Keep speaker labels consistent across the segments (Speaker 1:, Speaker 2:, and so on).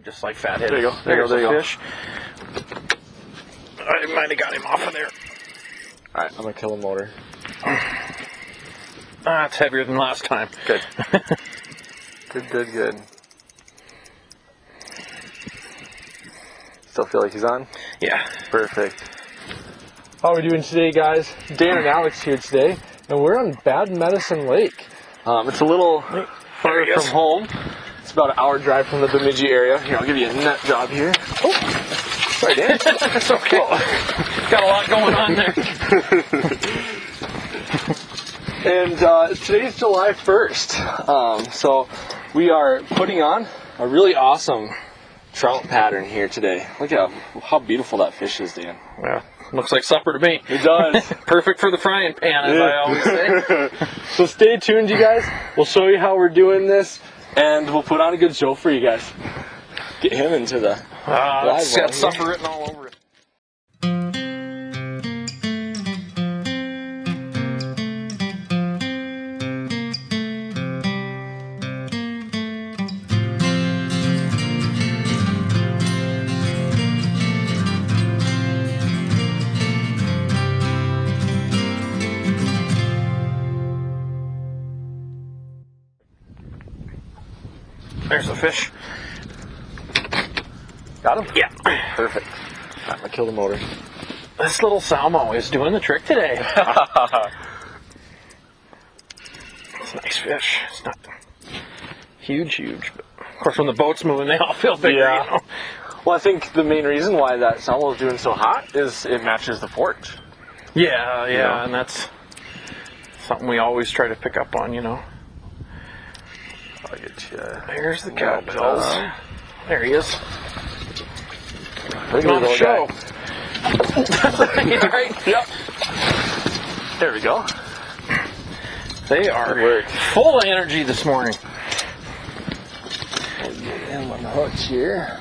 Speaker 1: just like fat-headed.
Speaker 2: There you go. There you go.
Speaker 1: Fish. I might have got him off of there.
Speaker 2: All right, I'm gonna kill the motor.
Speaker 1: It's heavier than last time.
Speaker 2: Good. Good. Still feel like he's on?
Speaker 1: Yeah.
Speaker 2: Perfect. How are we doing today, guys? Dan and Alex here today, and we're on Bad Medicine Lake. It's a little far from home. It's about an hour drive from the Bemidji area. Here, I'll give you a net job here. Oh, sorry, Dan.
Speaker 1: It's okay. Got a lot going on there.
Speaker 2: And today's July 1st, so we are putting on a really awesome trout pattern here today. Look at how beautiful that fish is, Dan.
Speaker 1: Yeah, looks like supper to me.
Speaker 2: It does.
Speaker 1: Perfect for the frying pan, as I always say.
Speaker 2: So stay tuned, you guys. We'll show you how we're doing this, and we'll put on a good show for you guys. Get him into the
Speaker 1: it's got supper written all over it. There's the fish.
Speaker 2: Got him?
Speaker 1: Yeah.
Speaker 2: Perfect. I'm gonna kill the motor.
Speaker 1: This little salmo is doing the trick today. It's a nice fish. It's not huge, but of course when the boat's moving, they all feel bigger.
Speaker 2: Yeah.
Speaker 1: You know?
Speaker 2: Well, I think the main reason why that salmo is doing so hot is it matches the forage.
Speaker 1: Yeah,
Speaker 2: You know?
Speaker 1: and that's something we always try to pick up on, you know.
Speaker 2: I'll get you.
Speaker 1: There's the cowbells. There he is.
Speaker 2: Look
Speaker 1: On the show.
Speaker 2: Right? Yep. There we go.
Speaker 1: They are full of energy this morning.
Speaker 2: I'll get him on the hooks here.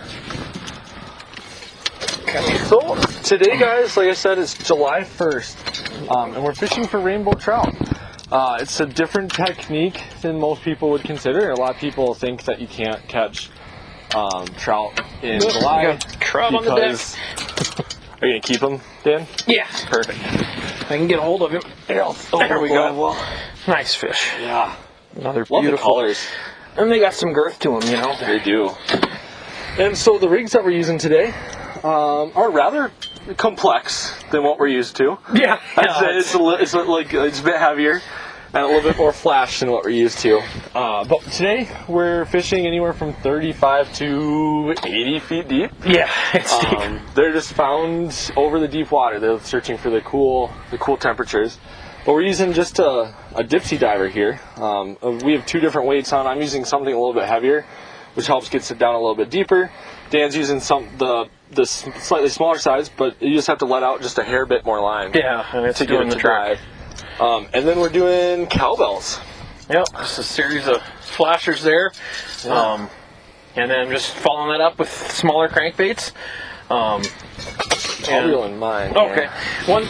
Speaker 2: So today, guys, like I said, it's July 1st, and we're fishing for rainbow trout. It's a different technique than most people would consider. A lot of people think that you can't catch trout in July.
Speaker 1: Trout on the deck.
Speaker 2: Are you going to keep them, Dan?
Speaker 1: Yeah.
Speaker 2: Perfect.
Speaker 1: I can get a hold of him.
Speaker 2: There we go.
Speaker 1: Nice fish.
Speaker 2: Yeah.
Speaker 1: Another
Speaker 2: Love
Speaker 1: beautiful.
Speaker 2: the colors.
Speaker 1: And they got some girth to them, you know.
Speaker 2: They do. And so the rigs that we're using today are rather complex than what we're used to.
Speaker 1: Yeah.
Speaker 2: It's a bit heavier and a little bit more flash than what we're used to. But today we're fishing anywhere from 35 to 80 feet deep.
Speaker 1: Yeah, it's deep.
Speaker 2: They're just found over the deep water. They're searching for the cool temperatures. But we're using just a dipsy diver here. We have two different weights on. I'm using something a little bit heavier, which helps get it down a little bit deeper. Dan's using the slightly smaller size, but you just have to let out just a hair bit more line.
Speaker 1: Yeah, and it's doing the trick.
Speaker 2: And then we're doing cowbells.
Speaker 1: Yep, just a series of flashers there.
Speaker 2: Yeah.
Speaker 1: And then just following that up with smaller crankbaits.
Speaker 2: I'll reel in mine.
Speaker 1: Okay. One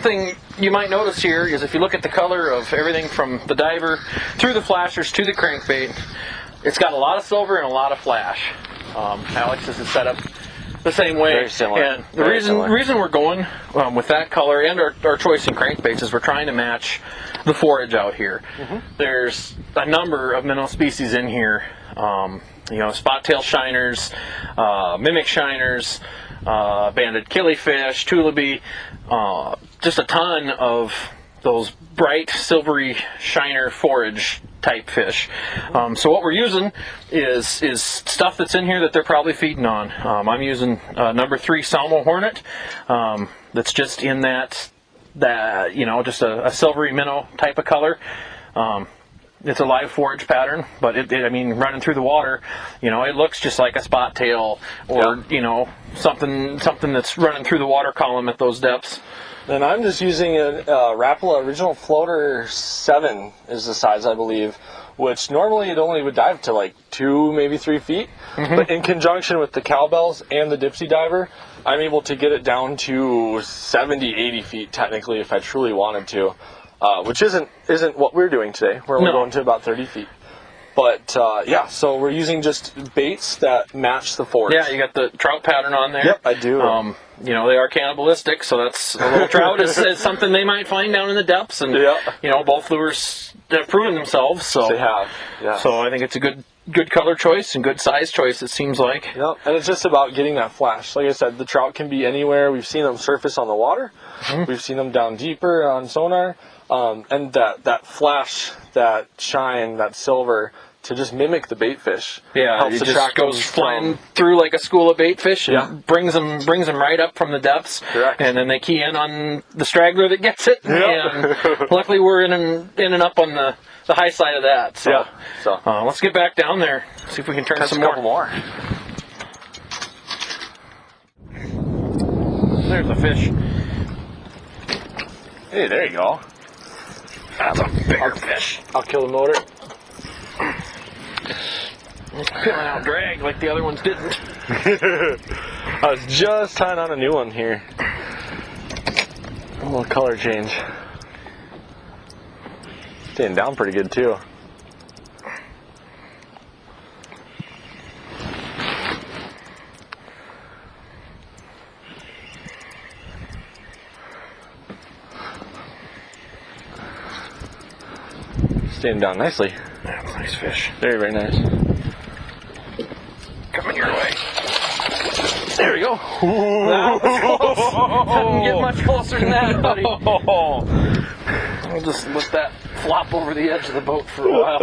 Speaker 1: thing you might notice here is if you look at the color of everything from the diver through the flashers to the crankbait, it's got a lot of silver and a lot of flash. Alex's is set up the same way.
Speaker 2: Very similar.
Speaker 1: And the reason we're going with that color and our choice in crankbaits is we're trying to match the forage out here. Mm-hmm. There's a number of minnow species in here. Spot-tail shiners, mimic shiners, banded killifish, tullaby, just a ton of those bright silvery shiner forage type fish. So what we're using is stuff that's in here that they're probably feeding on. I'm using number 3 Salmo Hornet. That's just in that just a silvery minnow type of color. It's a live forage pattern, but running through the water, it looks just like a spot tail or something that's running through the water column at those depths.
Speaker 2: And I'm just using a Rapala Original Floater 7 is the size, I believe, which normally it only would dive to like 2, maybe 3 feet. Mm-hmm. But in conjunction with the cowbells and the dipsy diver, I'm able to get it down to 70, 80 feet technically if I truly wanted to, which isn't what we're doing today. We're only going to about 30 feet. But yeah, so we're using just baits that match the forage.
Speaker 1: Yeah, you got the trout pattern on there.
Speaker 2: Yep, I do.
Speaker 1: You know, they are cannibalistic, so that's a little trout is something they might find down in the depths. And
Speaker 2: Yeah.
Speaker 1: you know, both lures have proven themselves. So
Speaker 2: They have. Yeah.
Speaker 1: So I think it's a good color choice and good size choice. It seems like.
Speaker 2: Yep, and it's just about getting that flash. Like I said, the trout can be anywhere. We've seen them surface on the water.
Speaker 1: Mm-hmm.
Speaker 2: We've seen them down deeper on sonar. And that flash, that shine, that silver, to just mimic the bait fish.
Speaker 1: Yeah,
Speaker 2: helps
Speaker 1: it just
Speaker 2: attract
Speaker 1: goes
Speaker 2: them
Speaker 1: flying
Speaker 2: from-
Speaker 1: through like a school of bait fish and
Speaker 2: Yeah.
Speaker 1: brings them right up from the depths.
Speaker 2: Correct.
Speaker 1: And then they key in on the straggler that gets it.
Speaker 2: Yep.
Speaker 1: And luckily we're in and up on the high side of that. So,
Speaker 2: Yeah. So
Speaker 1: let's get back down there, see if we can turn
Speaker 2: catch
Speaker 1: some
Speaker 2: a couple
Speaker 1: more. There's a fish.
Speaker 2: Hey, there you go.
Speaker 1: That's a bigger fish.
Speaker 2: I'll kill the motor.
Speaker 1: It's peeling out drag like the other ones didn't.
Speaker 2: I was just tying on a new one here. A little color change. Staying down pretty good too. Staying down nicely.
Speaker 1: That's a nice fish.
Speaker 2: Very, very nice.
Speaker 1: Coming your way. There we go. That was close. Couldn't get much closer than that, buddy. I'll just let that flop over the edge of the boat for a while.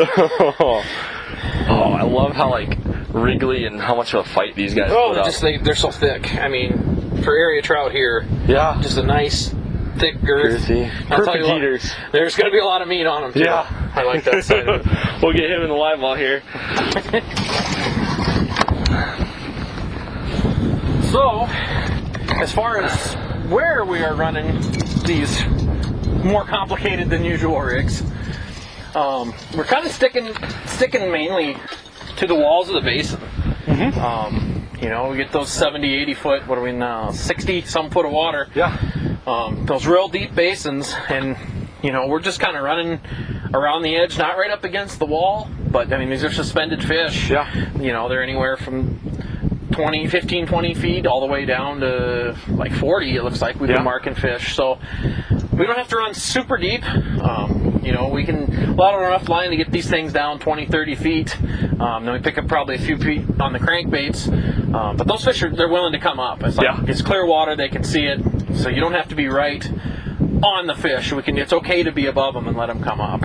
Speaker 2: Oh, I love how like wriggly and how much of a fight these guys
Speaker 1: Oh,
Speaker 2: put up.
Speaker 1: they're so thick. I mean, for area trout here,
Speaker 2: Yeah.
Speaker 1: just a nice thick girth.
Speaker 2: Girthy.
Speaker 1: I'll tell you
Speaker 2: Perfect
Speaker 1: what,
Speaker 2: eaters.
Speaker 1: there's going to be a lot of meat on them too.
Speaker 2: Yeah.
Speaker 1: I like that side of it.
Speaker 2: We'll get him in the live well here.
Speaker 1: So, as far as where we are running these more complicated than usual rigs, we're kind of sticking mainly to the walls of the basin. You know, we get those 70, 80 foot, what are we now, 60 some foot of water.
Speaker 2: Yeah.
Speaker 1: Those real deep basins, and you know, we're just kind of running around the edge, not right up against the wall, but I mean, these are suspended fish.
Speaker 2: Yeah.
Speaker 1: You know, they're anywhere from 15, 20 feet all the way down to like 40, it looks like we've been marking fish. So we don't have to run super deep. You know, we can let out enough line to get these things down 20, 30 feet. Then we pick up probably a few feet on the crankbaits. But those fish, they're willing to come up. It's like, it's clear water, they can see it. So you don't have to be right on the fish. It's okay to be above them and let them come up.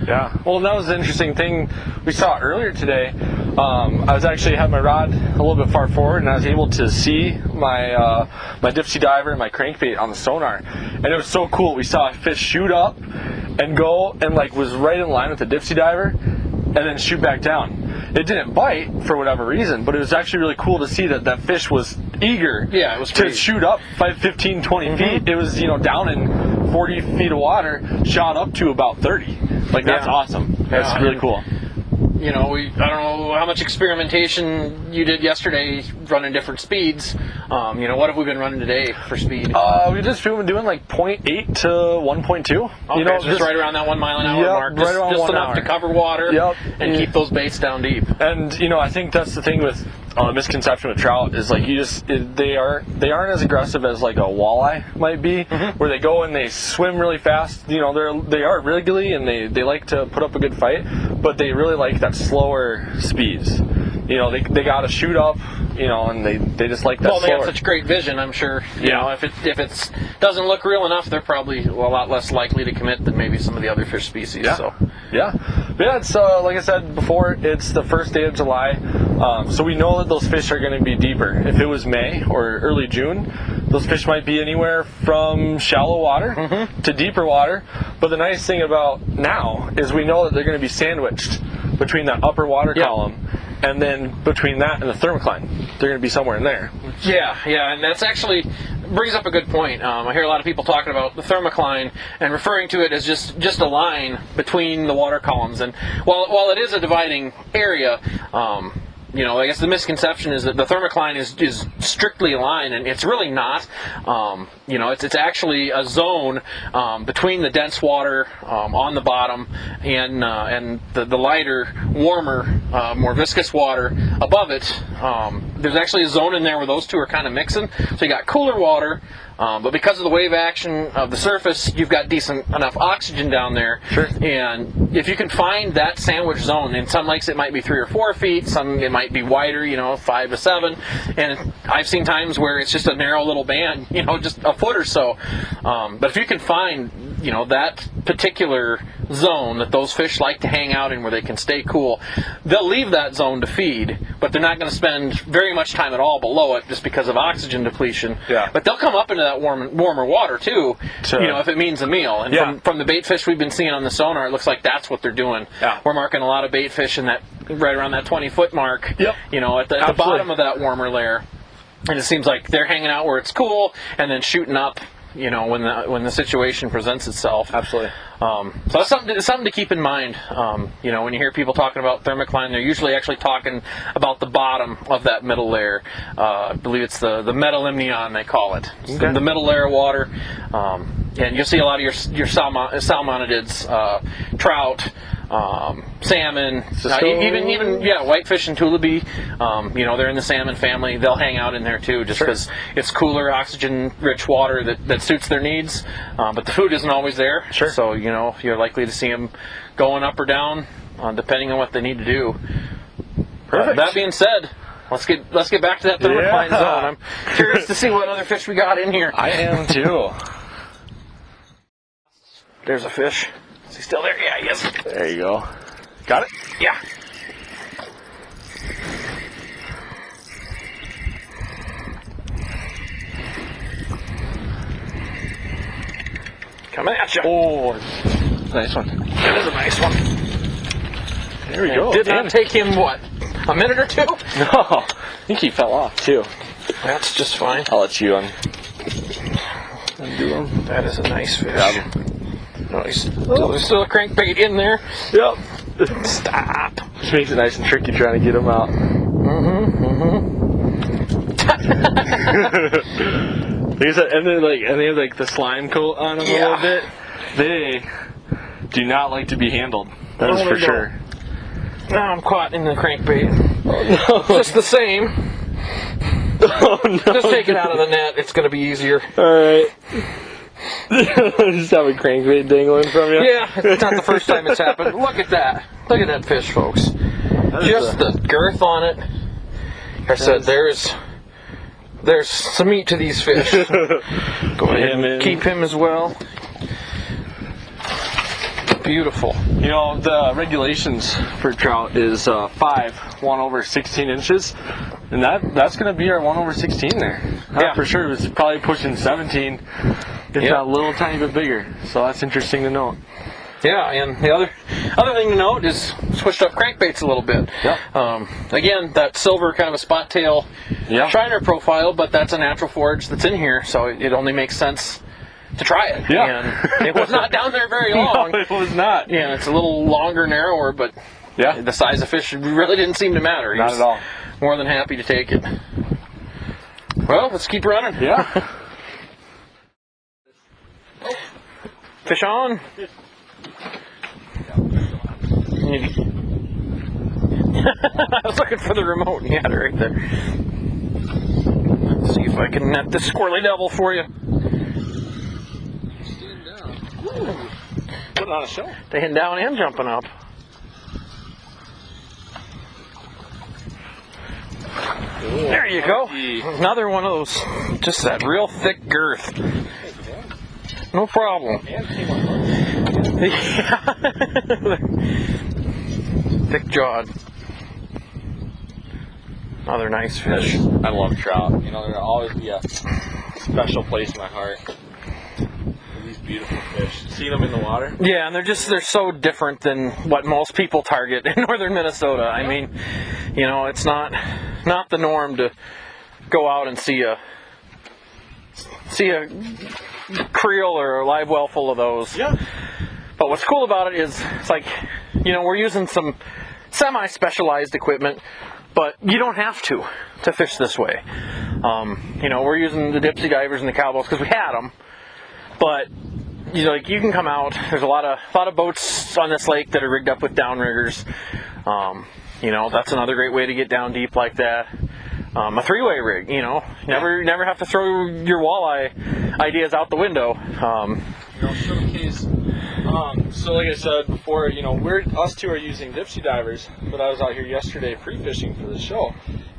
Speaker 2: Yeah. Well, that was the interesting thing we saw earlier today. I was actually had my rod a little bit far forward, and I was able to see my my dipsy diver and my crankbait on the sonar, and it was so cool. We saw a fish shoot up and go, and like was right in line with the dipsy diver, and then shoot back down. It didn't bite for whatever reason, but it was actually really cool to see that that fish was eager
Speaker 1: Yeah, it was
Speaker 2: to
Speaker 1: crazy.
Speaker 2: shoot up 15, 20 feet. It was, you know, down in 40 feet of water, shot up to about 30. Like, that's awesome. That's
Speaker 1: Yeah,
Speaker 2: really
Speaker 1: and-
Speaker 2: cool.
Speaker 1: You know, I don't know how much experimentation you did yesterday running different speeds. You know, what have we been running today for speed?
Speaker 2: We've been doing like 0.8 to 1.2.
Speaker 1: Okay,
Speaker 2: You know,
Speaker 1: so just right around that 1 mile an hour
Speaker 2: Yep,
Speaker 1: mark.
Speaker 2: right around
Speaker 1: Just
Speaker 2: 1
Speaker 1: enough
Speaker 2: hour.
Speaker 1: to cover water and keep those baits down deep.
Speaker 2: And you know, I think that's the thing with misconception with trout is like they aren't as aggressive as like a walleye might be, where they go and they swim really fast. You know, they are wriggly and they like to put up a good fight, but they really like that slower speeds. You know, they got to shoot up. You know, and they just like that.
Speaker 1: Well, they
Speaker 2: slower.
Speaker 1: have such great vision. I'm sure. You know, if it doesn't look real enough, they're probably a lot less likely to commit than maybe some of the other fish species.
Speaker 2: Yeah.
Speaker 1: So.
Speaker 2: But yeah, it's like I said before, it's the first day of July, so we know that those fish are going to be deeper. If it was May or early June, those fish might be anywhere from shallow water to deeper water. But the nice thing about now is we know that they're going to be sandwiched between that upper water column and then between that and the thermocline. They're going to be somewhere in there.
Speaker 1: Yeah, and that's actually brings up a good point. I hear a lot of people talking about the thermocline and referring to it as just a line between the water columns. And while it is a dividing area, you know, I guess the misconception is that the thermocline is strictly a line, and it's really not. You know, it's actually a zone between the dense water on the bottom and the lighter, warmer, more viscous water above it. There's actually a zone in there where those two are kind of mixing. So you got cooler water, but because of the wave action of the surface, you've got decent enough oxygen down there.
Speaker 2: Sure.
Speaker 1: And if you can find that sandwich zone, in some lakes it might be 3 or 4 feet, some it might be wider, you know, 5 to 7. And I've seen times where it's just a narrow little band, you know, just a foot or so. But if you can find, you know, that particular zone that those fish like to hang out in where they can stay cool, they'll leave that zone to feed, but they're not going to spend very much time at all below it just because of oxygen depletion.
Speaker 2: Yeah.
Speaker 1: But they'll come up into that warmer water too, you know, if it means a meal. And from the bait fish we've been seeing on the sonar, it looks like that's what they're doing.
Speaker 2: Yeah.
Speaker 1: We're marking a lot of bait fish in that right around that 20-foot mark.
Speaker 2: Yep.
Speaker 1: You know, at the bottom of that warmer layer, and it seems like they're hanging out where it's cool and then shooting up, you know, when the situation presents itself.
Speaker 2: Absolutely.
Speaker 1: So that's something to keep in mind. You know, when you hear people talking about thermocline, they're usually actually talking about the bottom of that middle layer. I believe it's the metalimnion they call it.
Speaker 2: Okay.
Speaker 1: The middle layer of water. And you'll see a lot of your salmonidids, trout, salmon, even whitefish and tulipy. You know, they're in the salmon family. They'll hang out in there too, just because it's cooler, oxygen-rich water that suits their needs. But the food isn't always there.
Speaker 2: Sure.
Speaker 1: So you know, you're likely to see them going up or down, depending on what they need to do.
Speaker 2: Perfect.
Speaker 1: That being said, let's get back to that thermocline zone. I'm curious to see what other fish we got in here.
Speaker 2: I am too.
Speaker 1: There's a fish. Is he still there? Yeah, he is.
Speaker 2: There you go. Got it?
Speaker 1: Yeah. Coming at you.
Speaker 2: Oh, nice one.
Speaker 1: That is a nice one.
Speaker 2: There we go.
Speaker 1: Did not take him, what, a minute or two?
Speaker 2: No, I think he fell off too.
Speaker 1: That's just fine.
Speaker 2: I'll let you undo him.
Speaker 1: That is a nice fish.
Speaker 2: Yeah.
Speaker 1: Nice. There's still a crankbait in there.
Speaker 2: Yep.
Speaker 1: Stop.
Speaker 2: Which makes it nice and tricky trying to get him out. Like I said, and they have like the slime coat on them a little bit. They do not like to be handled. That is for sure.
Speaker 1: Now I'm caught in the crankbait.
Speaker 2: Oh, no.
Speaker 1: Just the same.
Speaker 2: Oh, no.
Speaker 1: Just take it out of the net. It's going to be easier.
Speaker 2: Alright. Just have a crankbait dangling from you.
Speaker 1: Yeah, it's not the first time it's happened. Look at that. Look at that fish, folks. Just the girth on it. Like I said, there's some meat to these fish. Go ahead and keep him as well. Beautiful.
Speaker 2: You know, the regulations for trout is 1/16 inches. And that's going to be our 1/16 there.
Speaker 1: Yeah.
Speaker 2: For sure. It's probably pushing 17, if not a little tiny bit bigger. So that's interesting to note.
Speaker 1: Yeah, and the other thing to note is switched up crankbaits a little bit.
Speaker 2: Yep.
Speaker 1: Again, that silver kind of a spot tail shiner profile, but that's a natural forage that's in here, so it only makes sense to try it.
Speaker 2: Yeah.
Speaker 1: And it was not down there very long.
Speaker 2: No, it was not.
Speaker 1: Yeah, it's a little longer, narrower, but the size of fish really didn't seem to matter.
Speaker 2: Not at all.
Speaker 1: More than happy to take it. Well, let's keep running.
Speaker 2: Yeah.
Speaker 1: Fish on. I was looking for the remote and you had it right there. Let's see if I can net this squirrely devil for you.
Speaker 2: Putting on a show.
Speaker 1: Staying down and jumping up. There you go. Another one of those, just that real thick girth. No problem. Thick jawed. Another nice fish.
Speaker 2: I love trout. You know, they'll always be a special place in my heart. These beautiful fish. Seeing them in the water?
Speaker 1: Yeah, and they're so different than what most people target in northern Minnesota. I mean, you know, it's not the norm to go out and see a creel or a live well full of those.
Speaker 2: Yeah.
Speaker 1: But what's cool about it is it's like, you know, we're using some semi-specialized equipment, but you don't have to fish this way. You know, we're using the dipsy divers and the cowbells because we had them, but you know, like you can come out. There's a lot of boats on this lake that are rigged up with downriggers. You know, that's another great way to get down deep like that. A three-way rig, you know, never have to throw your walleye ideas out the window.
Speaker 2: Showcase. So like I said before, you know, us two are using dipsy divers, but I was out here yesterday pre-fishing for the show,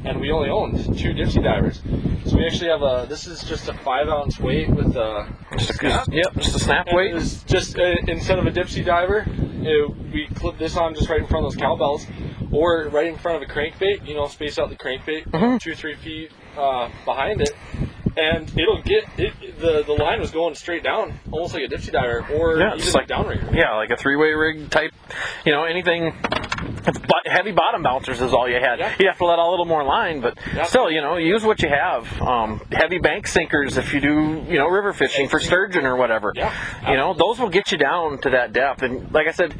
Speaker 2: and we only owned 2 dipsy divers. So we actually have this is just a 5-ounce weight with a snap.
Speaker 1: Yep, just a snap weight.
Speaker 2: It's just instead of a dipsy diver, we clip this on just right in front of those cowbells, or right in front of a crankbait. You know, space out the crankbait 2-3 feet behind it. And it'll get the line was going straight down, almost like a dipsy diver, or even like downrigger.
Speaker 1: Yeah, like a 3-way rig type. You know, anything. Heavy bottom bouncers is all you had. Yeah. You have to let a little more line, but still, you know, use what you have. Heavy bank sinkers if you do, you know, river fishing for sturgeon or whatever.
Speaker 2: Yeah.
Speaker 1: You know, those will get you down to that depth. And like I said,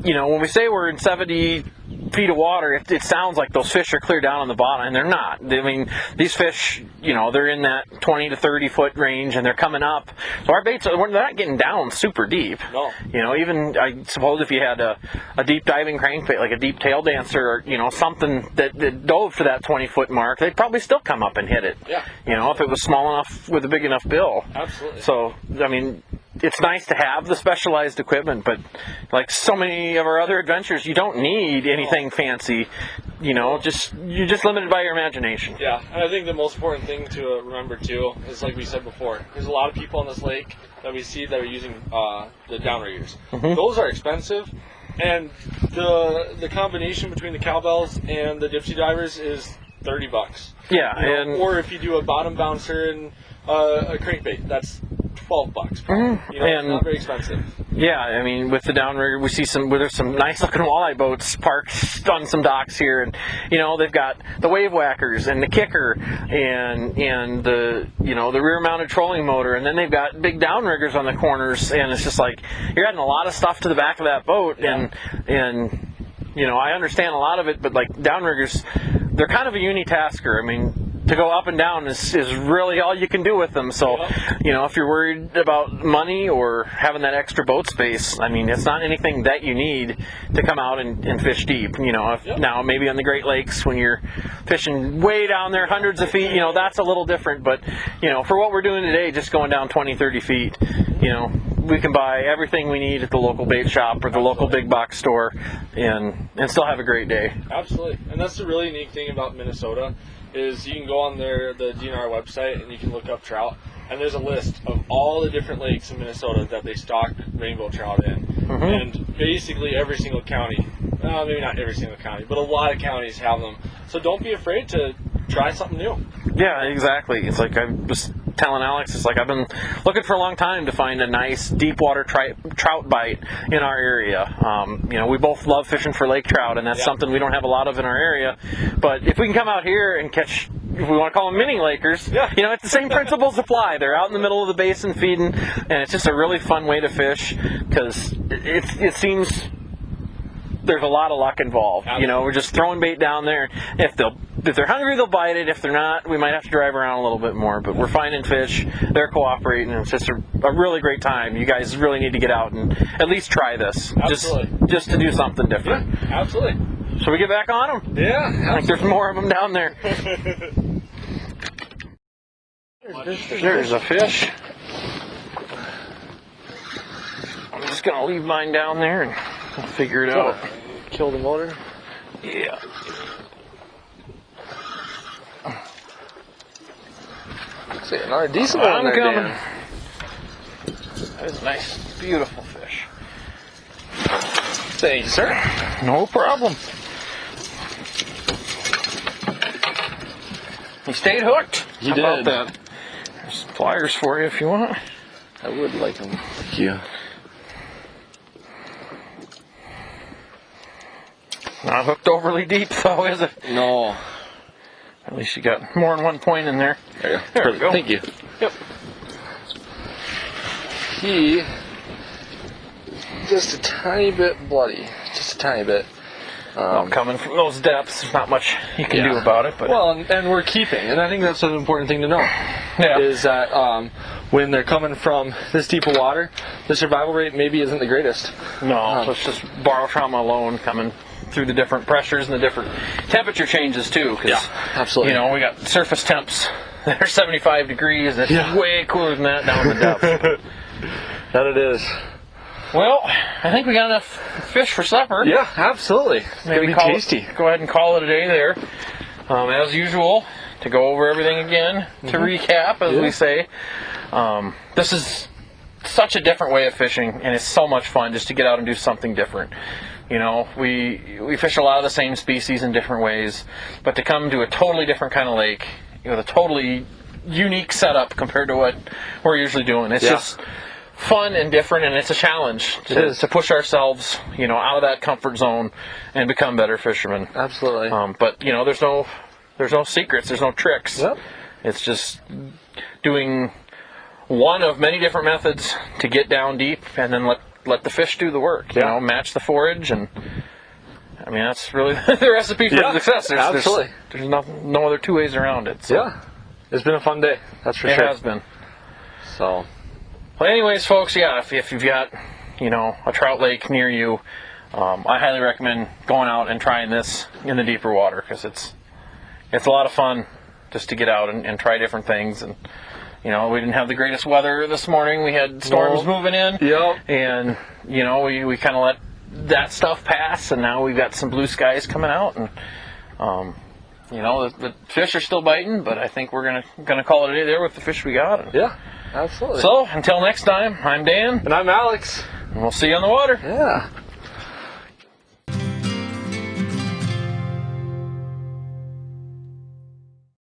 Speaker 1: you know, when we say we're in 70 feet of water, it sounds like those fish are clear down on the bottom, and they're not. I mean, these fish, you know, they're in that 20 to 30 foot range, and they're coming up. So our baits, they're not getting down super deep.
Speaker 2: No.
Speaker 1: You know, even I suppose if you had a deep diving crankbait, like a deep tail dancer, or, you know, something that dove to that 20 foot mark, they'd probably still come up and hit it.
Speaker 2: Yeah.
Speaker 1: You know, if it was small enough with a big enough bill.
Speaker 2: Absolutely.
Speaker 1: So, I mean, it's nice to have the specialized equipment, but like so many of our other adventures, you don't need anything fancy. You know, you're just limited by your imagination.
Speaker 2: Yeah, and I think the most important thing to remember too is, like we said before, there's a lot of people on this lake that we see that are using the downriggers. Those are expensive, and the combination between the cowbells and the dipsy divers is $30.
Speaker 1: Yeah,
Speaker 2: you know,
Speaker 1: and
Speaker 2: or if you do a bottom bouncer and a crankbait, that's $12. You know, it's not very expensive.
Speaker 1: Yeah, I mean, with the downrigger, we see there's some nice looking walleye boats parked on some docks here, and you know, they've got the wave whackers and the kicker and the, you know, the rear mounted trolling motor, and then they've got big downriggers on the corners, and it's just like you're adding a lot of stuff to the back of that boat. And you know, I understand a lot of it, but like downriggers, they're kind of a unitasker. I mean, to go up and down is really all you can do with them. So, you know, if you're worried about money or having that extra boat space, I mean, it's not anything that you need to come out and fish deep. You know, now maybe on the Great Lakes when you're fishing way down there, hundreds of feet, you know, that's a little different. But, you know, for what we're doing today, just going down 20, 30 feet, you know, we can buy everything we need at the local bait shop or the local big box store and still have a great day.
Speaker 2: Absolutely. And that's the really unique thing about Minnesota is you can go on the DNR website and you can look up trout, and there's a list of all the different lakes in Minnesota that they stock rainbow trout in. And basically every single county, maybe not every single county, but a lot of counties have them. So don't be afraid to try something new.
Speaker 1: Yeah, exactly. It's like I was telling Alex, it's like I've been looking for a long time to find a nice deep water trout bite in our area. You know, we both love fishing for lake trout, and that's something we don't have a lot of in our area. But if we can come out here and catch, if we want to call them mini lakers, you know, it's the same principles apply. They're out in the middle of the basin feeding, and it's just a really fun way to fish because it seems there's a lot of luck involved. You know, we're just throwing bait down there. If they're hungry, they'll bite it. If they're not, we might have to drive around a little bit more. But we're finding fish. They're cooperating. It's just a really great time. You guys really need to get out and at least try this.
Speaker 2: Absolutely.
Speaker 1: Just to do something different.
Speaker 2: Yeah, absolutely.
Speaker 1: Should we get back on them?
Speaker 2: Yeah. Absolutely.
Speaker 1: I think there's more of them down there. There's a fish. I'm just going to leave mine down there and we'll figure it out.
Speaker 2: Kill the motor?
Speaker 1: Yeah.
Speaker 2: See, another decent one
Speaker 1: I'm
Speaker 2: there,
Speaker 1: coming.
Speaker 2: Dan.
Speaker 1: That is a nice, beautiful fish.
Speaker 2: Thank you, sir.
Speaker 1: No problem. He stayed hooked.
Speaker 2: He
Speaker 1: How about
Speaker 2: did.
Speaker 1: that? There's pliers for you if you want.
Speaker 2: I would like them. Thank you.
Speaker 1: Not hooked overly deep though, is it?
Speaker 2: No.
Speaker 1: At least you got more than one point in there.
Speaker 2: There you go.
Speaker 1: There we go.
Speaker 2: Thank you.
Speaker 1: Yep.
Speaker 2: He just a tiny bit bloody. Just a tiny bit.
Speaker 1: Coming from those depths, there's not much you can do about it. But
Speaker 2: well, and we're keeping, and I think that's an important thing to know.
Speaker 1: Yeah.
Speaker 2: Is that when they're coming from this deep of water, the survival rate maybe isn't the greatest.
Speaker 1: No, let's just borrow trauma alone coming through the different pressures and the different temperature changes too. Cause,
Speaker 2: absolutely.
Speaker 1: You know, we got surface temps that are 75 degrees. It's way cooler than that down in the depths.
Speaker 2: That it is.
Speaker 1: Well, I think we got enough fish for supper.
Speaker 2: Yeah, absolutely. It's
Speaker 1: Maybe
Speaker 2: gonna be tasty.
Speaker 1: Go ahead and call it a day there. As usual, to go over everything again, to recap, as we say. This is such a different way of fishing, and it's so much fun just to get out and do something different. You know, we fish a lot of the same species in different ways, but to come to a totally different kind of lake, with a totally unique setup compared to what we're usually doing. It's just fun and different, and it's a challenge to push ourselves, you know, out of that comfort zone and become better fishermen.
Speaker 2: Absolutely.
Speaker 1: But you know, there's no secrets, there's no tricks.
Speaker 2: Yep.
Speaker 1: It's just doing one of many different methods to get down deep, and then let the fish do the work. You know, match the forage, and I mean that's really the recipe for success.
Speaker 2: Absolutely.
Speaker 1: There's no other two ways around it. So.
Speaker 2: Yeah. It's been a fun day. That's for sure.
Speaker 1: It has been.
Speaker 2: So.
Speaker 1: Well, anyways, folks, if you've got, you know, a trout lake near you, I highly recommend going out and trying this in the deeper water, because it's a lot of fun just to get out and try different things. And you know, we didn't have the greatest weather this morning. We had storms moving in, and you know, we kind of let that stuff pass, and now we've got some blue skies coming out, and you know, the fish are still biting, but I think we're gonna call it a day there with the fish we got. And,
Speaker 2: absolutely.
Speaker 1: So, until next time, I'm Dan.
Speaker 2: And I'm Alex.
Speaker 1: And we'll see you on the water.
Speaker 2: Yeah.